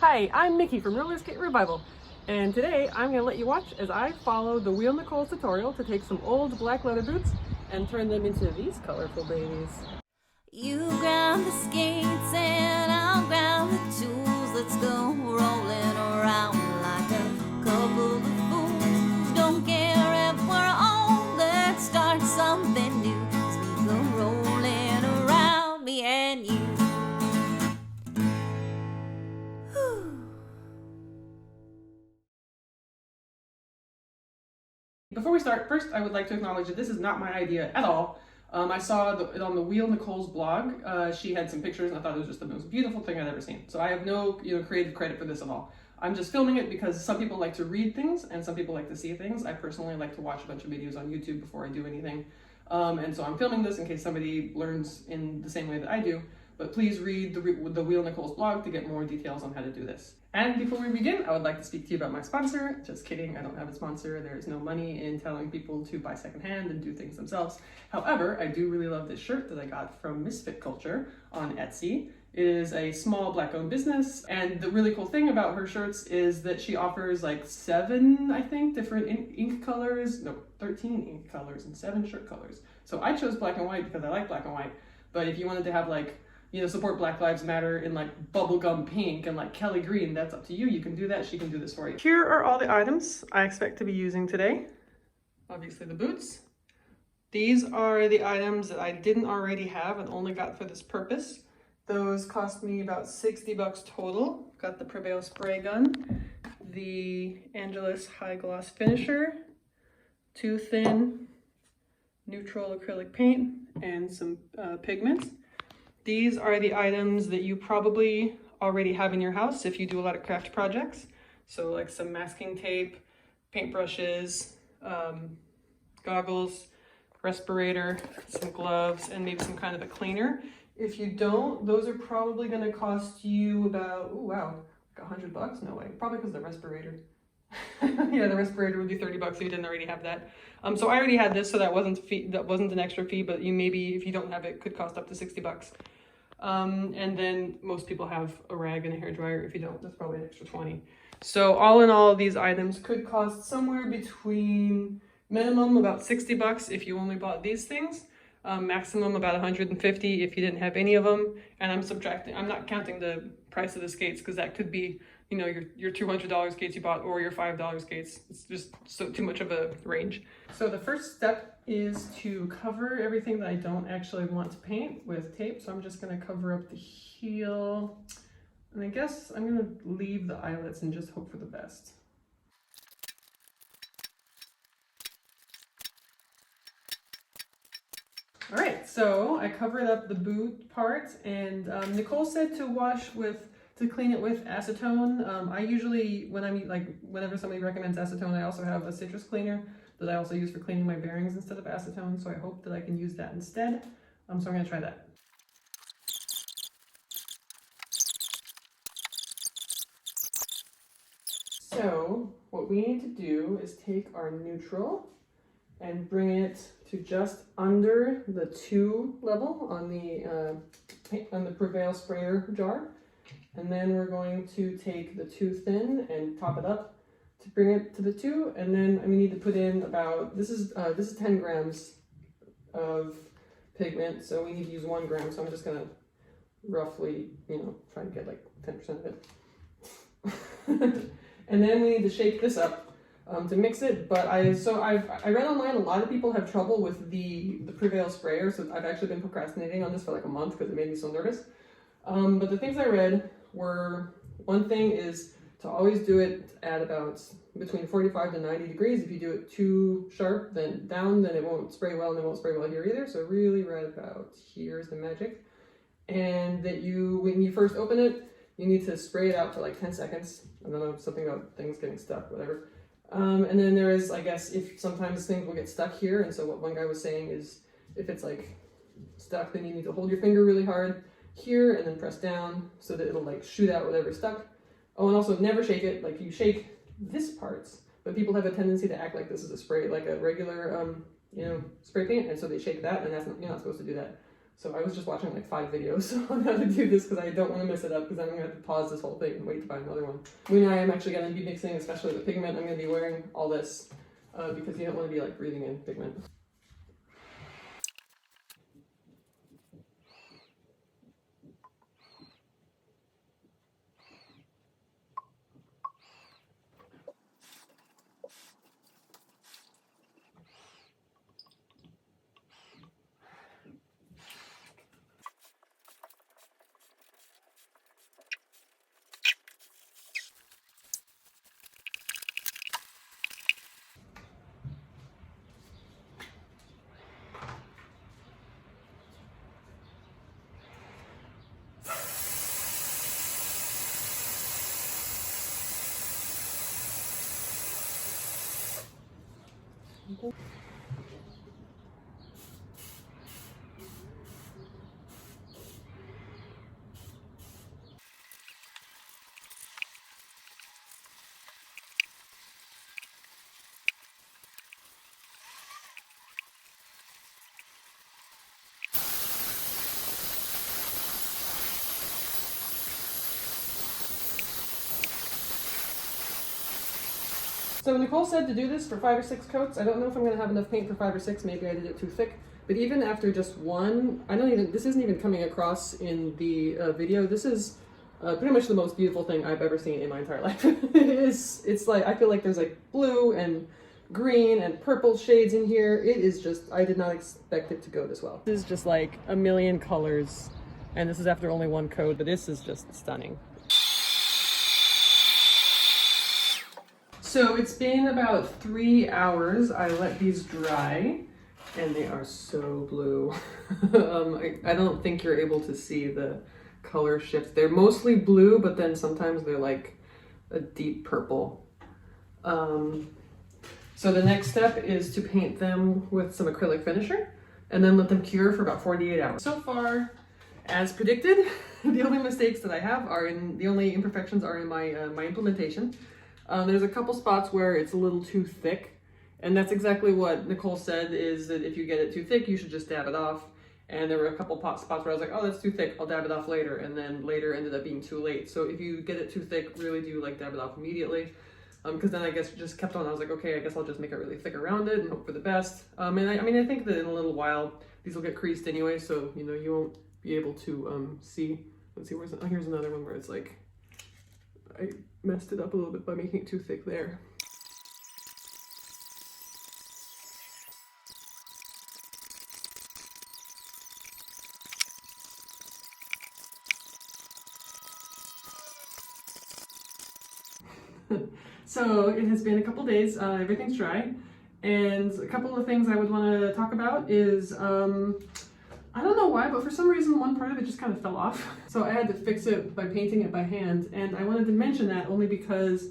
Hi, I'm Mickey from Roller Skate Revival, and today I'm going to let you watch as I follow the Wheel Nicole tutorial to take some old black leather boots and turn them into these colorful babies. You grab the skates and I'll grab the tools. Let's go rolling around like a couple of fools. Don't care if we're old, let's start something new. As we go rolling around, me and you. Before we start, first I would like to acknowledge that this is not my idea at all. I saw it on the Wheel Nicole's blog. She had some pictures and I thought it was just the most beautiful thing I'd ever seen. So I have no creative credit for this at all. I'm just filming it because some people like to read things and some people like to see things. I personally like to watch a bunch of videos on YouTube before I do anything. And so I'm filming this in case somebody learns in the same way that I do. But please read the Wheel Nicole's blog to get more details on how to do this. And before we begin, I would like to speak to you about my sponsor. Just kidding, I don't have a sponsor. There is no money in telling people to buy secondhand and do things themselves. However, I do really love this shirt that I got from Misfit Culture on Etsy. It is a small black-owned business, and the really cool thing about her shirts is that she offers like 7, I think, different ink colors. No, 13 ink colors and 7 shirt colors. So I chose black and white because I like black and white. But if you wanted to have like, support Black Lives Matter in like bubblegum pink and like Kelly green, that's up to you. You can do that. She can do this for you. Here are all the items I expect to be using today. Obviously the boots. These are the items that I didn't already have and only got for this purpose. Those cost me about $60 total. Got the Prevail spray gun, the Angelus high gloss finisher, 2 thin neutral acrylic paint, and some pigment. These are the items that you probably already have in your house if you do a lot of craft projects. So like some masking tape, paintbrushes, goggles, respirator, some gloves, and maybe some kind of a cleaner. If you don't, those are probably going to cost you about, oh wow, like $100? No way, probably because of the respirator. Yeah, the respirator would be $30 if you didn't already have that. So I already had this, so that wasn't an extra fee, but you maybe, if you don't have it, could cost up to $60. And then most people have a rag and a hairdryer. If you don't, that's probably an extra 20. So all in all, these items could cost somewhere between minimum about $60 if you only bought these things, maximum about $150 if you didn't have any of them. And I'm not counting the price of the skates because that could be, your $200 skates you bought or your $5 skates. It's just too much of a range. So the first step is to cover everything that I don't actually want to paint with tape. So I'm just going to cover up the heel, and I guess I'm going to leave the eyelets and just hope for the best. All right, so I covered up the boot part, and Nicole said to clean it with acetone. I usually, whenever somebody recommends acetone, I also have a citrus cleaner that I also use for cleaning my bearings instead of acetone, so I hope that I can use that instead. So I'm gonna try that. So what we need to do is take our neutral and bring it to just under the 2 level on the Prevail sprayer jar. And then we're going to take the 2 thin and top it up to bring it to the 2. And then we need to put in about, this is 10 grams of pigment. So we need to use 1 gram. So I'm just gonna roughly, try to get like 10% of it. And then we need to shake this up to mix it. But I read online a lot of people have trouble with the Prevail sprayer. So I've actually been procrastinating on this for like a month because it made me so nervous. But the things I read were, one thing is to always do it at about between 45 to 90 degrees. If you do it too sharp, then down, then it won't spray well, and it won't spray well here either. So really right about here is the magic. And that when you first open it, you need to spray it out for like 10 seconds. I don't know, something about things getting stuck, whatever. And then there is, I guess, if sometimes things will get stuck here. And so what one guy was saying is if it's like stuck, then you need to hold your finger really hard here and then press down so that it'll like shoot out whatever's stuck. Oh, and also never shake it. Like you shake this parts, but people have a tendency to act like this is a spray, like a regular, spray paint, and so they shake that, and you're not supposed to do that. So I was just watching like 5 videos on how to do this because I don't want to mess it up, because I'm going to have to pause this whole thing and wait to buy another one. When I am actually going to be mixing, especially the pigment, I'm going to be wearing all this because you don't want to be like breathing in pigment. So Nicole said to do this for 5 or 6 coats. I don't know if I'm going to have enough paint for 5 or 6. Maybe I did it too thick. But even after just one, this isn't even coming across in the video. This is pretty much the most beautiful thing I've ever seen in my entire life. It's like, I feel like there's like blue and green and purple shades in here. It is just, I did not expect it to go this well. This is just like a million colors. And this is after only one coat, but this is just stunning. So it's been about 3 hours. I let these dry and they are so blue. I don't think you're able to see the color shift. They're mostly blue, but then sometimes they're like a deep purple. So the next step is to paint them with some acrylic finisher and then let them cure for about 48 hours. So far, as predicted, the only mistakes that I have the only imperfections are in my my implementation. There's a couple spots where it's a little too thick, and that's exactly what Nicole said, is that if you get it too thick, you should just dab it off. And there were a couple spots where I was like, oh, that's too thick, I'll dab it off later, and then later ended up being too late. So if you get it too thick, really do like dab it off immediately, because then I guess just kept on. I was like, okay, I guess I'll just make it really thick around it and hope for the best. And I think that in a little while these will get creased anyway, so you know you won't be able to see. Let's see, here's another one where it's like I messed it up a little bit by making it too thick there. So it has been a couple days, everything's dry, and a couple of things I would want to talk about is, I don't know why, but for some reason one part of it just kind of fell off. So I had to fix it by painting it by hand, and I wanted to mention that only because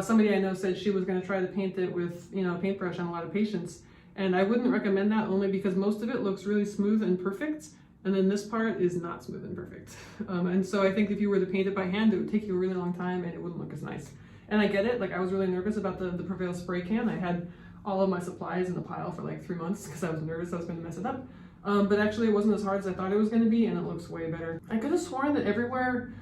somebody I know said she was going to try to paint it with, you know, a paintbrush on a lot of patients, and I wouldn't recommend that only because most of it looks really smooth and perfect, and then this part is not smooth and perfect. And so I think if you were to paint it by hand, it would take you a really long time and it wouldn't look as nice. And I get it, like I was really nervous about the Prevail spray can. I had all of my supplies in the pile for like 3 months because I was nervous I was going to mess it up. But actually it wasn't as hard as I thought it was going to be, and it looks way better. I could have sworn that everywhere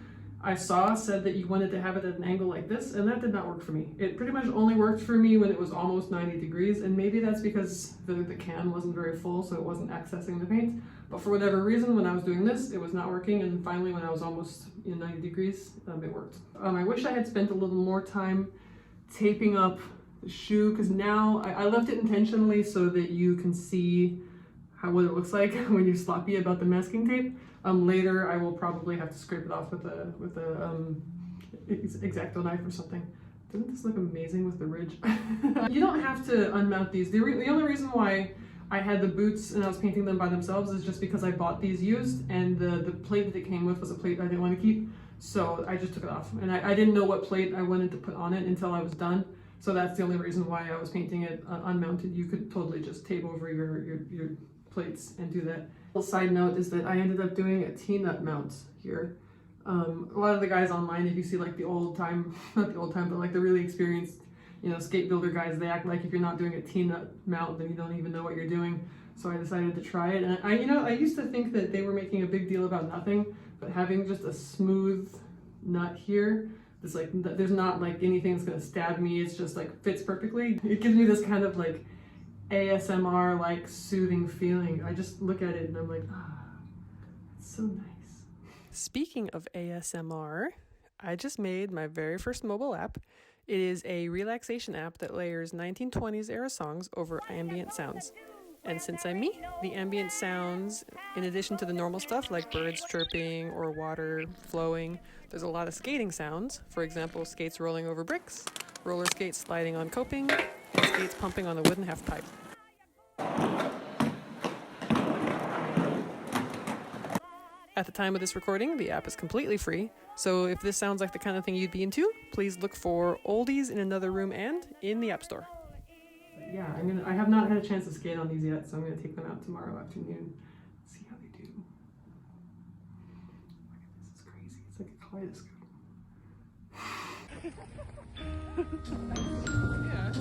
I saw said that you wanted to have it at an angle like this, and that did not work for me. It pretty much only worked for me when it was almost 90 degrees, and maybe that's because the can wasn't very full, so it wasn't accessing the paint. But for whatever reason, when I was doing this, it was not working, and finally when I was almost in 90 degrees, it worked. I wish I had spent a little more time taping up the shoe, because now I left it intentionally so that you can see what it looks like when you're sloppy about the masking tape. Later I will probably have to scrape it off with a X-Acto knife or something. Doesn't this look amazing with the ridge? You don't have to unmount these. The only reason why I had the boots and I was painting them by themselves is just because I bought these used, and the plate that it came with was a plate I didn't want to keep, so I just took it off. And I didn't know what plate I wanted to put on it until I was done, so that's the only reason why I was painting it unmounted. You could totally just tape over your plates and do that. A little side note is that I ended up doing a T-nut mount here. A lot of the guys online, if you see like the old time, not the old time, but like the really experienced, you know, skate builder guys, they act like if you're not doing a T-nut mount, then you don't even know what you're doing. So I decided to try it. And I used to think that they were making a big deal about nothing, but having just a smooth nut here, it's like, there's not like anything that's gonna stab me. It's just like fits perfectly. It gives me this kind of like ASMR like soothing feeling. I just look at it and I'm like, ah, it's so nice. Speaking of ASMR, I just made my very first mobile app. It is a relaxation app that layers 1920s era songs over ambient sounds. And since I'm me, the ambient sounds, in addition to the normal stuff like birds chirping or water flowing, there's a lot of skating sounds. For example, skates rolling over bricks, roller skates sliding on coping, and skates pumping on a wooden half pipe. At the time of this recording, the app is completely free, so if this sounds like the kind of thing you'd be into, please look for Oldies in Another Room and in the App Store. But yeah, I have not had a chance to skate on these yet, so I'm gonna take them out tomorrow afternoon, see how they do. Look at this, it's crazy. It's like a kaleidoscope. Yeah.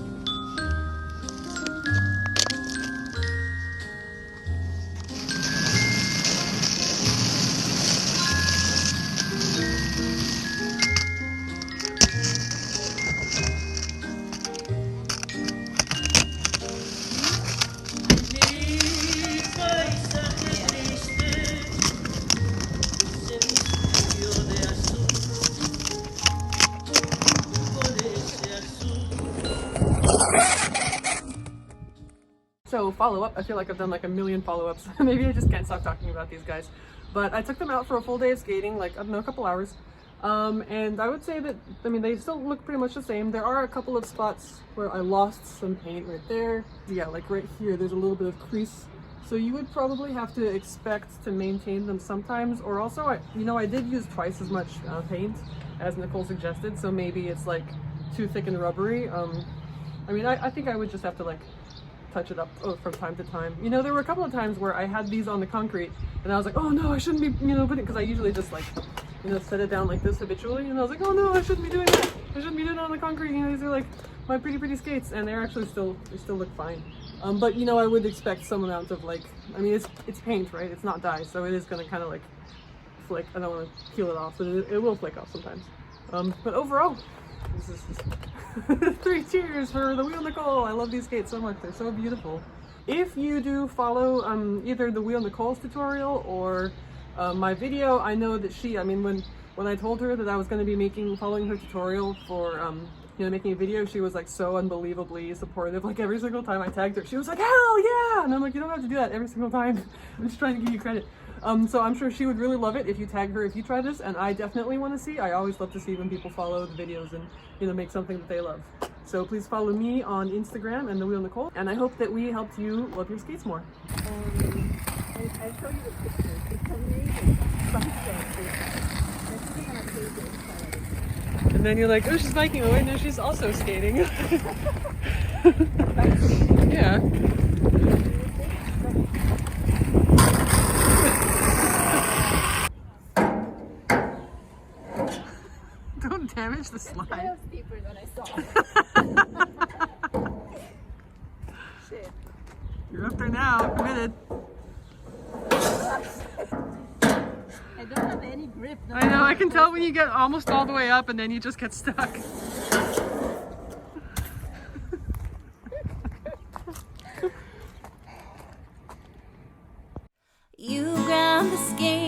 So follow-up, I feel like I've done like a million follow-ups. Maybe I just can't stop talking about these guys. But I took them out for a full day of skating, like, I don't know, a couple hours. And I would say that, they still look pretty much the same. There are a couple of spots where I lost some paint right there. Yeah, like right here, there's a little bit of crease. So you would probably have to expect to maintain them sometimes. Or also, I did use twice as much paint as Nicole suggested. So maybe it's like too thick and rubbery. I think I would just have to like touch it up from time to time. There were a couple of times where I had these on the concrete and I was like, oh no, I shouldn't be, putting it, because I usually just like, set it down like this habitually, and I was like, oh no, I shouldn't be doing that. I shouldn't be doing it on the concrete. These are like my pretty skates, and they're actually still look fine. But I would expect some amount of like, it's paint, right? It's not dye, so it is gonna kind of like flick. I don't want to peel it off, but it will flick off sometimes. But overall, this is 3 cheers for the Wheel Nicole. I love these skates so much. They're so beautiful. If you do follow either the Wheel Nicole's tutorial or my video, I know that she, when I told her that I was going to be following her tutorial for making a video, she was like so unbelievably supportive. Like every single time I tagged her, she was like, hell yeah! And I'm like, you don't have to do that every single time. I'm just trying to give you credit. So I'm sure she would really love it if you tag her if you try this, and I definitely want to see. I always love to see when people follow the videos and make something that they love. So please follow me on Instagram and the Wheel Nicole, and I hope that we helped you love your skates more. I'll show you the pictures. It's amazing. And then you're like, oh, she's biking. Oh wait, no, she's also skating. Yeah. Don't damage the slide. It's kind of steeper than I thought. Shit. You're up there now, committed. I don't have any grip. No. I know, I can tell when you get almost all the way up and then you just get stuck. You grab the skate